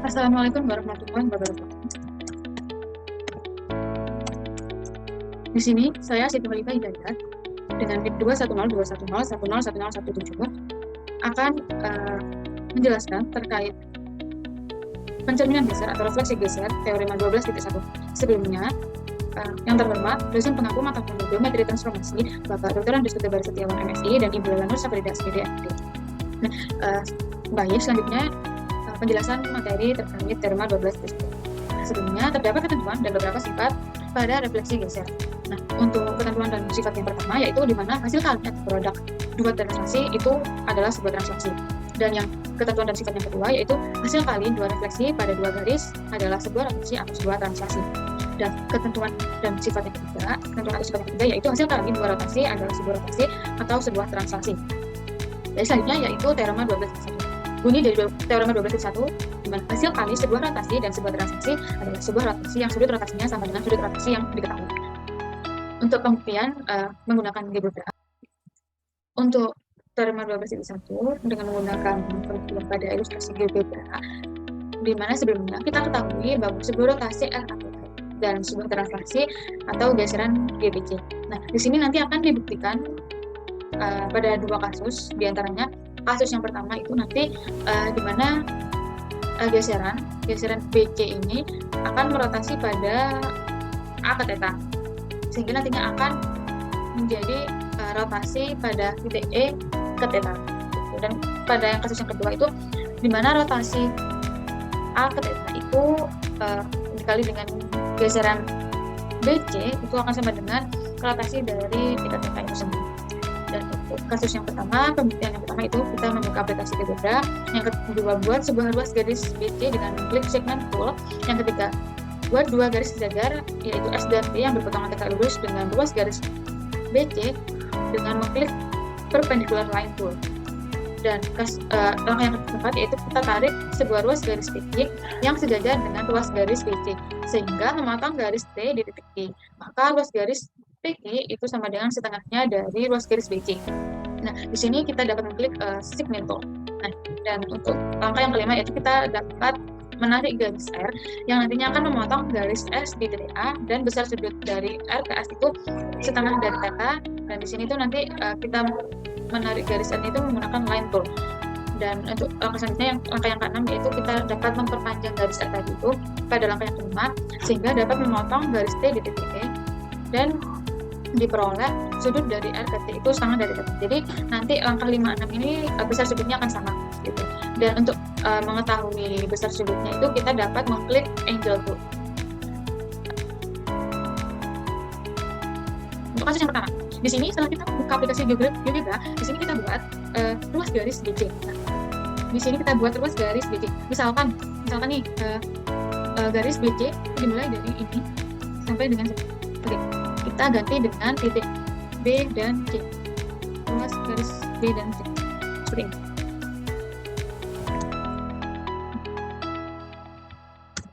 Assalamualaikum warahmatullahi wabarakatuh. Di sini saya Siti Khalifah Hidayat dengan NIP 2102101011017 akan menjelaskan terkait pencerminan geser atau refleksi geser teorema 12.1. Sebelumnya, yang terhormat dosen pengampu mata kuliah Geometri Transformasi Bapak Dr. Andes Kutebar Setiawan MSI dan Ibu Lela Nur Safrida SPD. Nah, baik, selanjutnya penjelasan materi terkait teorema 12.1. Sebelumnya terdapat ketentuan dan beberapa sifat pada refleksi geser. Nah, untuk ketentuan dan sifat yang pertama yaitu di mana hasil kalian atau produk dua translasi itu adalah sebuah translasi. Dan yang ketentuan dan sifat yang kedua yaitu hasil kali dua refleksi pada dua garis adalah sebuah refleksi atau sebuah translasi. Dan ketentuan dan sifat yang ketiga, ketentuan atau sifat yang ketiga yaitu hasil kali dua rotasi adalah sebuah rotasi atau sebuah translasi. Jadi selanjutnya yaitu teorema 12.1. Bunyi dari teorema 12.1 di mana hasil kali sebuah rotasi dan sebuah translasi adalah sebuah rotasi yang sudut rotasinya sama dengan sudut rotasi yang diketahui. Untuk pembuktian menggunakan gebra. Untuk teorema 12.1 dengan menggunakan pembuktian pada ilustrasi gebra, di mana sebelumnya kita ketahui bahwa sebuah rotasi LHP dan sebuah translasi atau geseran GBC. Nah, di sini nanti akan dibuktikan pada dua kasus, diantaranya kasus yang pertama itu nanti di mana geseran BC ini akan merotasi pada A ke theta, sehingga nantinya akan menjadi rotasi pada titik E ke theta. Dan pada yang kasus yang kedua itu di mana rotasi A ke theta itu dikali dengan geseran BC itu akan sama dengan rotasi dari titik theta itu sendiri. Dan untuk kasus yang pertama, pembuktian yang pertama itu kita membuka aplikasi Gebra. Yang kedua, buat sebuah ruas garis BC dengan klik segment tool. Yang ketiga, buat dua garis sejajar yaitu S dan T yang berpotongan tegak lurus dengan ruas garis BC dengan mengklik perpendicular line tool. Dan langkah yang keempat yaitu kita tarik sebuah ruas garis PQ yang sejajar dengan ruas garis BC sehingga memotong garis T di titik Q. Maka ruas garis PQ itu sama dengan setengahnya dari ruas garis BC. Nah, di sini kita dapat mengklik segment tool. Nah, dan untuk langkah yang kelima yaitu kita dapat menarik garis R yang nantinya akan memotong garis S di titik A dan besar sudut dari R ke S itu setengah dari theta. Dan di sini tuh nanti kita menarik garis R itu menggunakan line tool. Dan untuk langkah selanjutnya langkah yang keenam yaitu kita dapat memperpanjang garis R tadi itu pada langkah yang kelima sehingga dapat memotong garis T di titik E dan diperoleh sudut dari R ke T itu setengah dari theta. Jadi nanti langkah 5, 6 ini besar sudutnya akan sama gitu. Dan untuk mengetahui besar sudutnya itu kita dapat mengklik angle tool. Untuk kasus yang pertama, di sini setelah kita buka aplikasi GeoGebra, di sini kita buat ruas garis BC. Nah, di sini kita buat ruas garis BC. Misalkan nih garis BC dimulai dari ini sampai dengan sini. Oke, kita ganti dengan titik B dan C. Ruas garis B dan C. Seperti ini.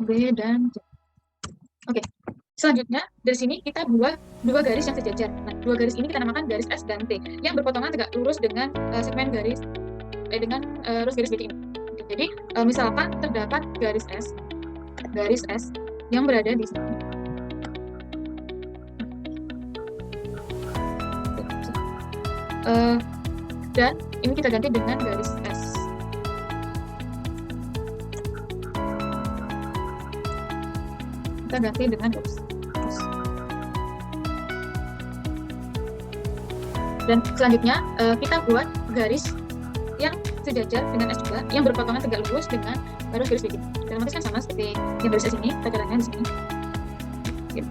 B dan C. Oke. Selanjutnya, dari sini kita buat dua garis yang sejajar. Nah, dua garis ini kita namakan garis S dan T yang berpotongan tegak lurus dengan segmen garis ruas garis BC ini. Oke, jadi misalkan terdapat garis S yang berada di sini. Dan ini kita ganti dengan garis S. Kita ganti dengan garis S. Dan selanjutnya kita buat garis yang sejajar dengan S juga yang berpotongan tegak lurus dengan ruas garis BC. Dan otomatis kan sama seperti yang garis S ini, takarannya di sini. Gitu.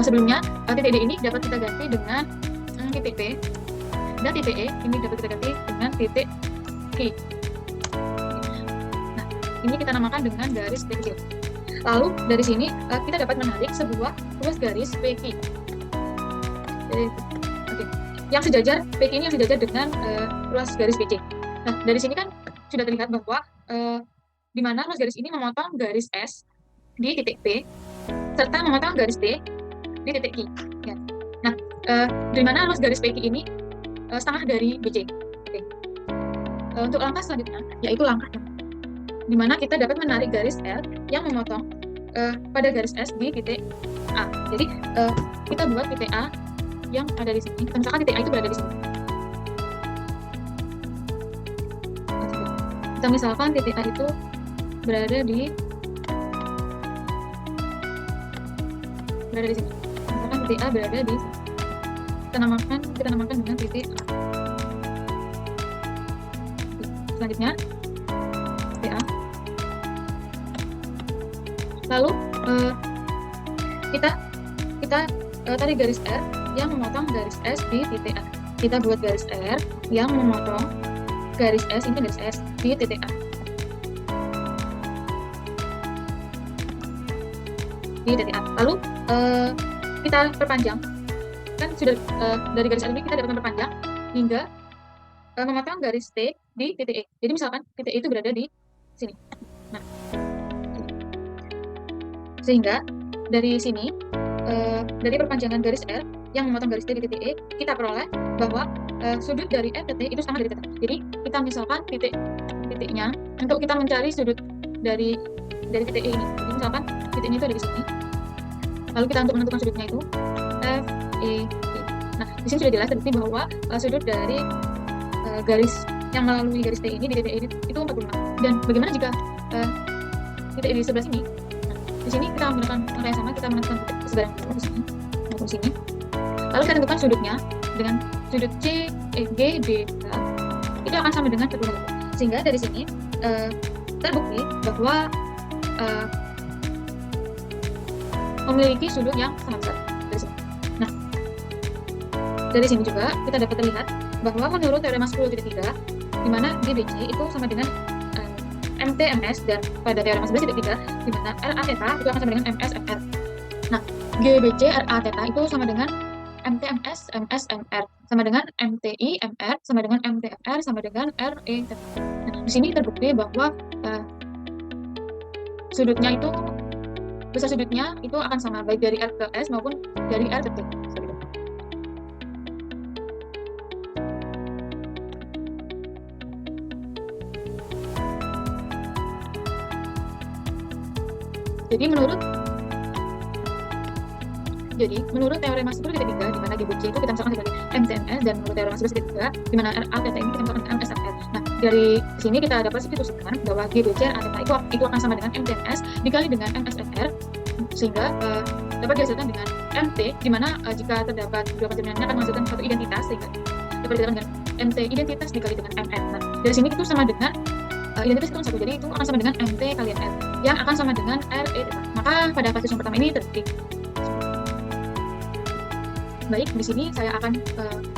Sebelumnya titik D ini dapat kita ganti dengan titik P dan titik E ini dapat kita ganti dengan titik Q. Nah, ini kita namakan dengan garis PQ. Lalu dari sini kita dapat menarik sebuah ruas garis PQ. Oke. Yang sejajar PQ ini yang sejajar dengan ruas garis BC. Nah, dari sini kan sudah terlihat bahwa di mana ruas garis ini memotong garis S di titik P serta memotong garis T di titik Q. Ya. Nah, di mana ruas garis PQ ini setengah dari BC. Oke. Untuk langkah selanjutnya yaitu langkah yang di mana kita dapat menarik garis L yang memotong pada garis S di titik A. Jadi kita buat titik A yang ada di sini. Misalkan titik A itu berada di sini. Kita misalkan titik A itu berada di sini. Misalkan titik A berada di sini. Kita namakan dengan titik A. Selanjutnya titik A. Lalu kita tarik garis R yang memotong garis S di titik A. Kita buat garis R yang memotong garis S, ini garis S di titik A. Di titik A. Lalu kita perpanjang. Kan sudah dari garis A ini kita dapat memperpanjang hingga memotong garis T di titik E. Jadi misalkan titik E itu berada di sini. Nah, sehingga dari sini, dari perpanjangan garis R yang memotong garis T di titik E, kita peroleh bahwa sudut dari F ke T itu sama dari θ. Jadi kita misalkan titiknya untuk kita mencari sudut dari titik E ini. Jadi misalkan titiknya itu ada di sini. Lalu kita untuk menentukan sudutnya itu F, E, E. Nah, di sini sudah jelas terbukti bahwa sudut dari garis yang melalui garis T ini di titik E itu 45. Dan bagaimana jika titik E di sebelah sini? Di sini kita menggunakan angka yang sama, kita menentukan titik kesebaran di sini maupun sini. Lalu kita tentukan sudutnya dengan sudut C, E, G, D, H. Itu akan sama dengan 45. Sehingga dari sini terbukti bahwa memiliki sudut yang sangat besar dari sini. Nah, dari sini juga kita dapat terlihat bahwa menurut teorema 10.3, di mana GBC itu sama dengan MTMS, dan pada teorema 11.3 di mana RA theta itu akan sama dengan MS MR. Nah, GBC RA theta itu sama dengan MTMS MS MR, sama dengan MTI MR, sama dengan MTR, sama dengan RE theta. Nah, di sini terbukti bahwa sudutnya itu, besar sudutnya itu akan sama baik dari R ke S maupun dari R ke T. Jadi menurut teorema 10.3 di mana GBC itu kita misalkan sebagai MTMS, dan menurut teorema 11.3 di mana RA theta ini kita misalkan MSFR. Nah, dari sini kita dapat substitusikan bahwa GBC RA theta itu akan sama dengan MTMS dikali dengan MSFR, sehingga dapat dihasilkan dengan MT, di mana jika terdapat dua pencerminannya akan menghasilkan satu identitas, sehingga dapat dihasilkan dengan MT identitas dikali dengan MN. Nah, dari sini itu sama dengan identitas itu satu, jadi itu akan sama dengan MT kali R yang akan sama dengan RE theta. Maka pada kasus yang pertama ini terbukti. Baik, di sini saya akan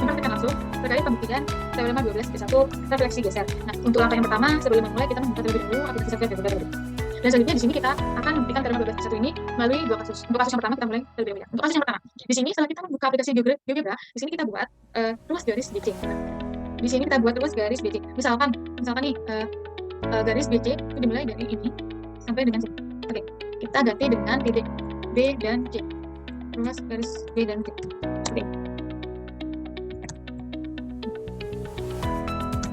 mempraktikkan langsung terkait pembuktian teorema 12.1 refleksi geser. Nah, untuk langkah yang pertama, sebelum memulai kita membuka terlebih dahulu aplikasi software GeoGebra. Dan selanjutnya di sini kita akan membuktikan teorema 12.1 ini melalui dua kasus. Untuk kasus yang pertama kita mulai terlebih dahulu. Untuk kasus yang pertama, di sini setelah kita membuka aplikasi GeoGebra, di sini kita buat ruas garis BC. Di sini kita buat ruas garis BC. Misalkan nih garis BC itu dimulai dari ini sampai dengan sini. Oke, kita ganti dengan titik B dan C. Ruas garis B dan C. Oke.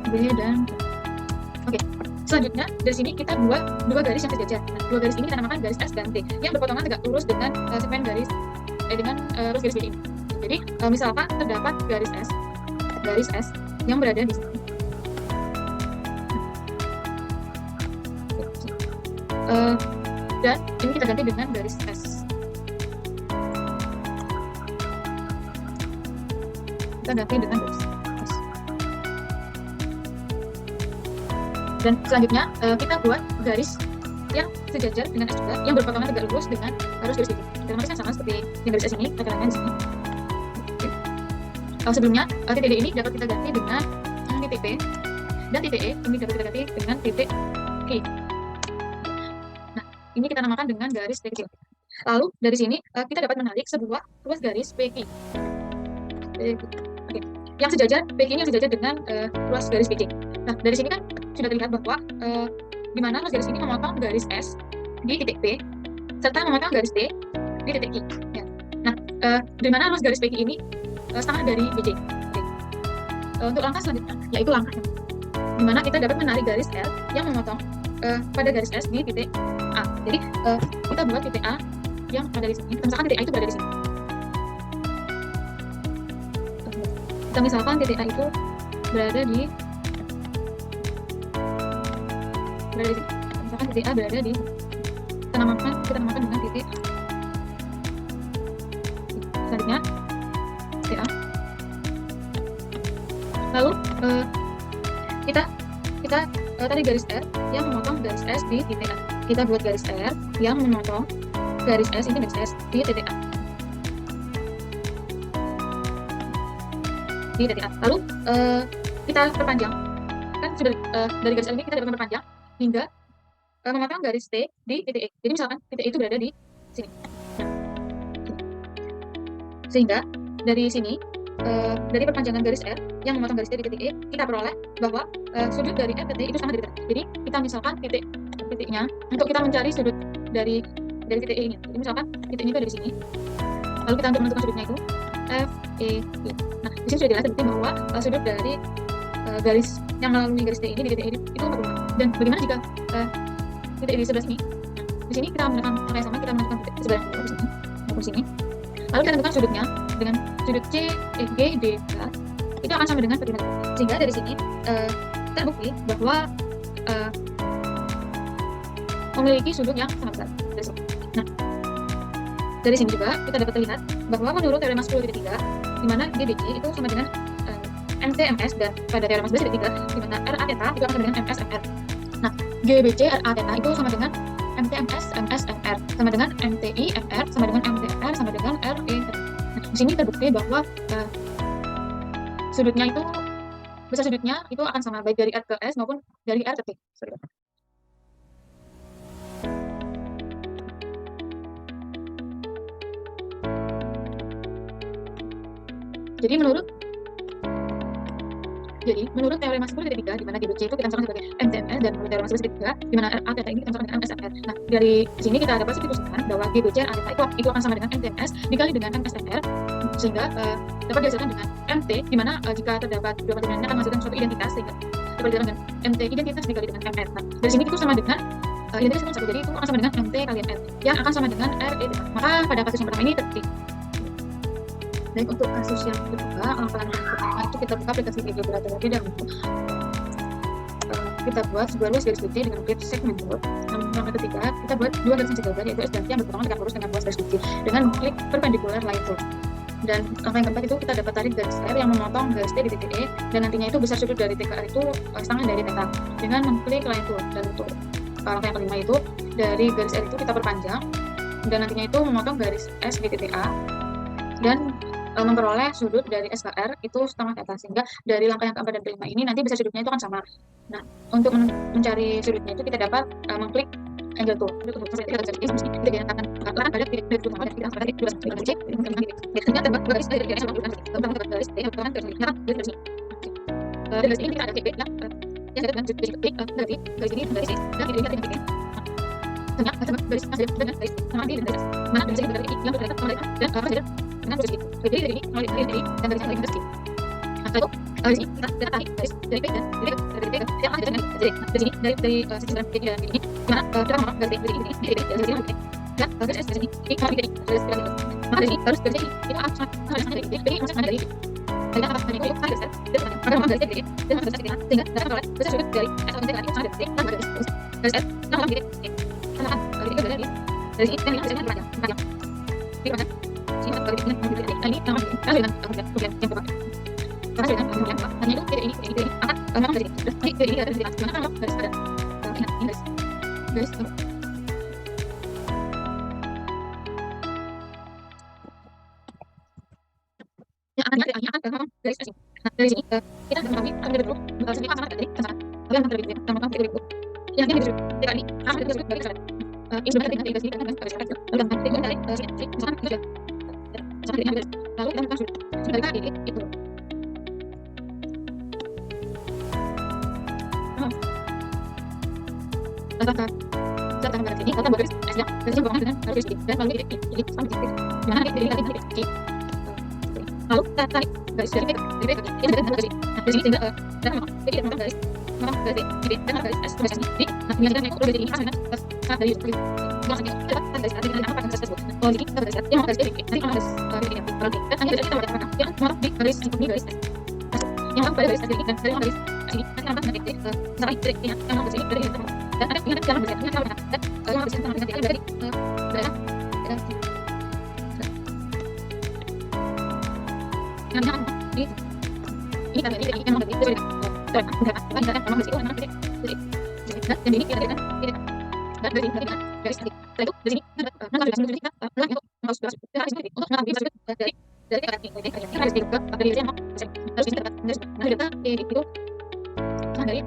B dan C. Oke. Selanjutnya dari sini kita buat dua garis yang sejajar. Nah, dua garis ini kita namakan garis S dan T yang berpotongan tegak lurus dengan segmen garis ruas garis B ini. Jadi misalkan terdapat garis S yang berada di sini. Dan ini kita ganti dengan garis S. Kita ganti dengan garis S. Dan selanjutnya kita buat garis yang sejajar dengan S juga, yang berpotongan tegak lurus dengan arus garis B. Dalam arti yang sama seperti yang garis S ini, katakanlah di sini. Sebelumnya titik D ini dapat kita ganti dengan titik P, dan titik E ini dapat kita ganti dengan titik E. Ini kita namakan dengan garis T kecil. Lalu dari sini kita dapat menarik sebuah ruas garis PQ. Oke. Yang sejajar, PQ ini yang sejajar dengan ruas garis PQ. Nah, dari sini kan sudah terlihat bahwa di mana ruas garis ini memotong garis S di titik P serta memotong garis T di titik Q. Ya. Nah, di mana ruas garis PQ ini setengah dari BC. Oke. Untuk langkah selanjutnya, yaitu langkah di mana kita dapat menarik garis L yang memotong pada garis S di titik A. Jadi kita buat titik A yang ada di sini. Misalkan titik A itu berada di sini. Kita misalkan titik A itu berada di sini. Misalkan titik A berada di sini. Kita namakan dengan titik A. Selanjutnya titik A. Lalu kita tadi garis R yang memotong garis S di titik A. Kita buat garis R yang memotong garis S, ini garis S di titik A. Di titik A. Lalu kita perpanjang, kan sudah dari garis R ini kita dapat memperpanjang hingga memotong garis T di titik E. Jadi misalkan titik E itu berada di sini. Nah, sehingga dari sini, dari perpanjangan garis R yang memotong garis T di titik E, kita peroleh bahwa sudut dari R ke T itu sama dari T. Jadi kita misalkan titiknya untuk kita mencari sudut dari titik E ini. Jadi misalkan titik ini itu ada di sini. Lalu kita untuk menentukan sudutnya itu F, E, I. Nah, di sini sudah jelas terbukti bahwa sudut dari garis yang melalui garis T ini di titik E itu 45. Dan bagaimana jika titik di sebelah sini? Nah, di sini kita menggunakan angka yang sama, kita menentukan titik sebelah di sini maupun sini. Lalu kita tentukan sudutnya dengan sudut C, E, G, D, K itu akan sama dengan 45. Sehingga dari sini terbukti bahwa memiliki sudut yang sama besar dari sini. Nah, dari sini juga kita dapat terlihat bahwa menurut teorema 10.3 di mana GBC itu sama dengan MT/MS, dan pada teorema 11.3 di mana RA theta itu akan sama dengan MS MR. Nah, GBC RA theta itu sama dengan MT/MS MS MR, sama dengan MTI MR, sama dengan MTR, sama dengan RE. Nah, di sini terbukti bahwa sudutnya itu, besar sudutnya itu akan sama baik dari R ke S maupun dari R ke T. Jadi menurut teorema 10.3 di mana GBC itu kita misalkan sebagai MTMS, dan menurut teorema 11.3 di mana RA theta ini kita misalkan dengan MSMR. Nah, dari sini kita dapat substitusikan bahwa GBC RA theta itu akan sama dengan MTMS dikali dengan MSMR, sehingga dapat dihasilkan dengan MT, di mana jika terdapat dua pertemuan akan menghasilkan suatu identitas, sehingga dapat dihasilkan dengan MT identitas dikali dengan MR. Nah, dari sini itu sama dengan identitas yang satu, jadi itu akan sama dengan MT kalian R yang akan sama dengan RE theta. Maka pada kasus yang pertama ini terbukti. Baik, untuk kasus yang kedua, langkah pertama itu kita buka aplikasi GeoGebra terlebih dahulu. Kita buat sebuah luas garis putih dengan grid segment tool. Langkah ketiga, kita buat dua garis segmen yaitu S dan T yang berpotongan dengan lurus dengan luas garis putih dengan klik perpendicular line tool. Dan langkah yang keempat itu kita dapat tarik garis R yang memotong garis T di titik E, dan nantinya itu besar sudut dari TKR itu setengah dari theta dengan mengklik line tool. Dan untuk langkah yang kelima itu dari garis R itu kita perpanjang, dan nantinya itu memotong garis S di titik A dan memperoleh sudut dari S ke R itu setengah theta, sehingga dari langkah yang keempat dan kelima ini nanti besar sudutnya itu akan sama. Nah, untuk mencari sudutnya itu kita dapat mengklik angle tool. Kita akan pada titik utama dan kita pada titik 2 C. Kita dapat garis dari garis yang berpotongan garis ini. Dari garis ini kita ada titik yang dengan titik dari garis ini garis ini dan titik ini titik. Ternyata garis dengan garis sama di garis mana garis ini dari yang berdekat sama dan dengan garis itu. Jadi dari ini mulai dari ini dan garis yang garis ini. Nah, lalu garis ini kita tarik garis dari P dan dari P yang ada dengan garis. Nah, dari sini dari sisi sebelah kiri dan kiri ini mana kita mau garis dari ini dari garis ini dan garis S dari ini kalau dari garis dari mana dari ini harus garis ini itu akan sama dari ini jadi masuk dari ini. Kita akan mengambil garis dan maka mau garis dari dan garis dari sehingga kita akan besar sudut dari S atau dari sama dari sama garis S sama dari sama dari ini kan ini bisa dipanjang. Di mana? Ini sama dengan kemudian yang kedua. Karena dengan yang kedua, hanya itu ini akan memang dari terus ini ada di atas mana garis pada ini garis yang akan garis S. Nah, dari sini kita akan mengambil akan dulu sini sama dari sana. Yang terlebih sama kamu itu yang ini tidak ini akan dari sana. Ini sebenarnya dengan garis ini kan garis S. Lalu kan kita dari sini misalkan ini lalu kita akan sudah kali itu. Apakah kita akan garis ini kita garis S-nya garisnya berhubungan dengan garis ini dan lalu ini sama titik di mana ini dari titik lalu kita tarik garis dari ini dengan garis ini. Nah, dari sini sehingga kita memang jadi garis memang garis D dan garis S garis D. Nah, menjadikan itu garis ini sama dengan dari itu. Garis D garis A dengan apa garis tersebut. Kalau ini garis A yang garis D nanti kalau garis D kalau D dan hanya kita boleh katakan yang nomor di garis ini garis S. Yang pada garis A ini dan dari garis ini nanti tambah dengan D sampai D yang garis ini dari itu. Dan ada yang dalam garis ini sama dengan dan yang garis ini sama dengan dari yang di ini kan ini yang dari itu dan memang di situ memang jadi dan ini kita dan dari setelah itu di sini nanti dari sini kita untuk harus harus untuk nanti bisa dari harus juga dari yang harus kita nanti kita itu dari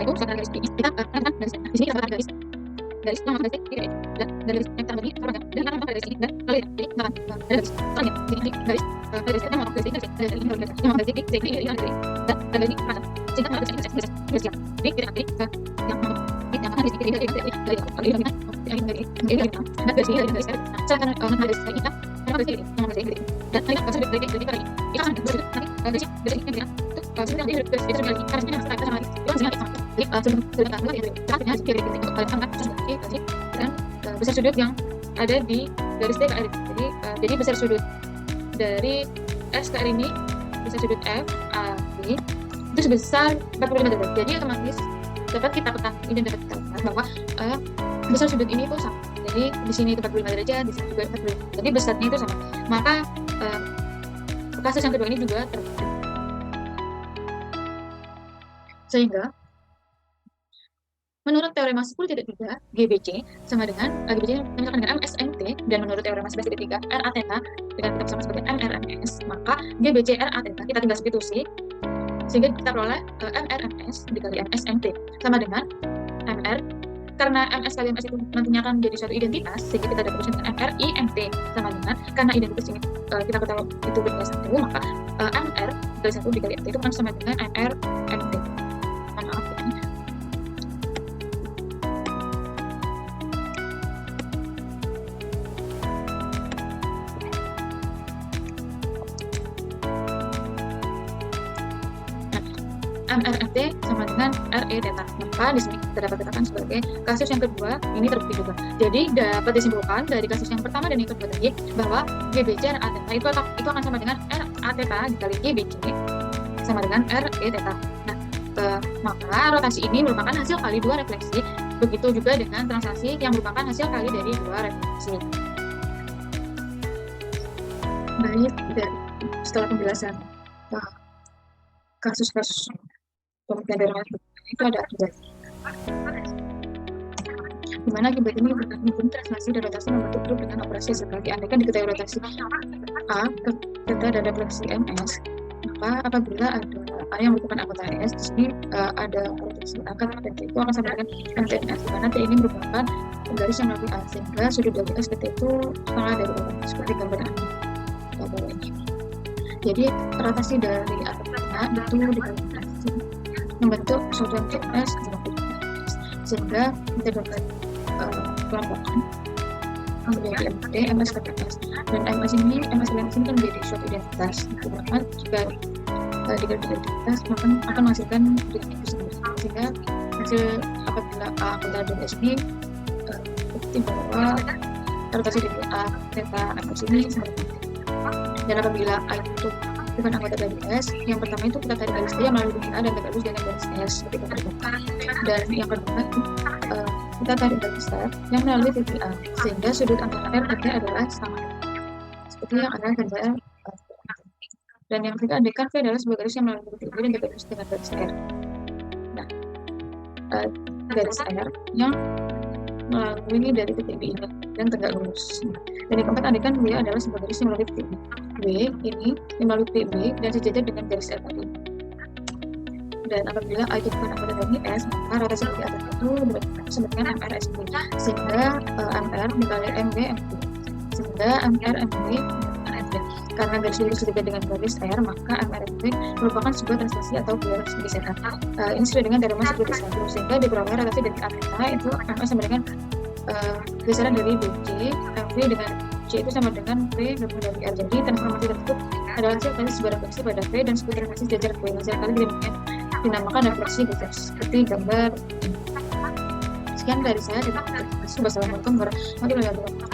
itu sekarang dari sini kita akan dari sini kita dari garis yang dari sini dan dari yang tadi sama dan yang dari sini dan kalau ini nah dari soalnya ini garis dari sini mau ke sini dari ini yang dari sini yang dari dan dari mana kita harus garis ya ini kita nanti yang kita harus dari dari dan dari sini dari saya akan dari sini kita dari sini yang dari sini dan kita harus dari kita akan dari sini itu kalau sudah dari harus kita sama dan besar sudut yang ada di garis D ke R. Jadi besar sudut dari S ke R ini besar sudut F A B itu sebesar 45 derajat. Jadi otomatis dapat kita ketahui dan dapat kita lihat bahwa besar sudut ini itu sama. Jadi di sini itu 45 derajat, di sini juga 45. Jadi besarnya itu sama. Maka kasus yang kedua ini juga terbukti. Sehingga menurut teorema 10.3 GBC sama dengan GBC misalkan dengan MSMT dan menurut teorema 11.3 RA theta dengan kita sama sebagai MRMS, maka GBC RA theta kita tinggal substitusi sehingga kita peroleh MRMS dikali MSMT sama dengan MR, karena MS kali MS itu nantinya akan jadi suatu identitas sehingga kita dapat dengan MRIMT sama dengan karena identitas ini kita ketahui itu berdasar satu, maka MR dari 1 dikali MT itu kan sama dengan MRMT. MRMT sama dengan RE theta. Maka di sini kita dapat katakan sebagai kasus yang kedua ini terbukti juga. Jadi dapat disimpulkan dari kasus yang pertama dan yang kedua tadi bahwa GBC RA theta itu akan sama dengan RA theta dikali GBC sama dengan RE theta. Nah, maka rotasi ini merupakan hasil kali dua refleksi. Begitu juga dengan translasi yang merupakan hasil kali dari dua refleksi. Baik, setelah penjelasan kasus-kasus pembuktian dari itu ada di mana akibat ini berhubung translasi dan rotasi membentuk grup dengan operasi sekali. Andaikan diketahui rotasi A theta dan refleksi MS, maka apabila ada A yang merupakan anggota S, di sini ada rotasi A dan T itu akan sama dengan MTNS, di mana T ini merupakan garis yang melalui A, sehingga sudut dari S ke T itu setengah dari O, seperti gambar ini. Jadi rotasi dari A ke T itu dibagi membentuk suatu MTNS sehingga kita dapat kelompokan menjadi MT, MS ke TS, dan MS ini kan menjadi suatu identitas. Sedangkan jika dikali identitas maka akan menghasilkan identitas itu sendiri, sehingga hasil apabila A anggota dari S ini bukti bahwa rotasi dari A theta MS ini sama dengan T. Dan apabila A itu bukan anggota dari S, yang pertama itu kita tarik garis D yang melalui titik A dan kita lurus dengan garis S seperti tadi. Dan yang kedua kita tarik garis F yang melalui titik A, sehingga sudut antara R dan T adalah sama seperti yang ada gambar. Dan yang ketiga, andaikan V adalah sebuah garis yang melalui titik B dan kita lurus dengan garis R. Nah, garis R yang melalui dari titik B ini dan tegak lurus. Dan yang keempat, andaikan W adalah sebuah garis yang melalui titik B. W ini yang melalui titik B dan sejajar dengan garis R tadi. Dan apabila A itu bukan anggota dari S, maka rotasi dari A itu sama dengan MRSB, sehingga MR dikali MW MB, sehingga MR MB MB. Karena garis lurus sejajar dengan garis R, maka MRMB merupakan sebuah translasi atau garis gesekan. Ini sesuai dengan teorema 10.1, sehingga diperoleh rotasi dari A theta itu akan sama dengan besaran dari BC MV dengan C itu sama dengan V gabungan dari R. Jadi transformasi tersebut adalah hasil kali sebarang fleksi pada V dan subtraksi sejajar V. Hasil kali dinamakan refleksi geser seperti gambar. Sekian dari saya. Wassalamualaikum warahmatullahi wabarakatuh.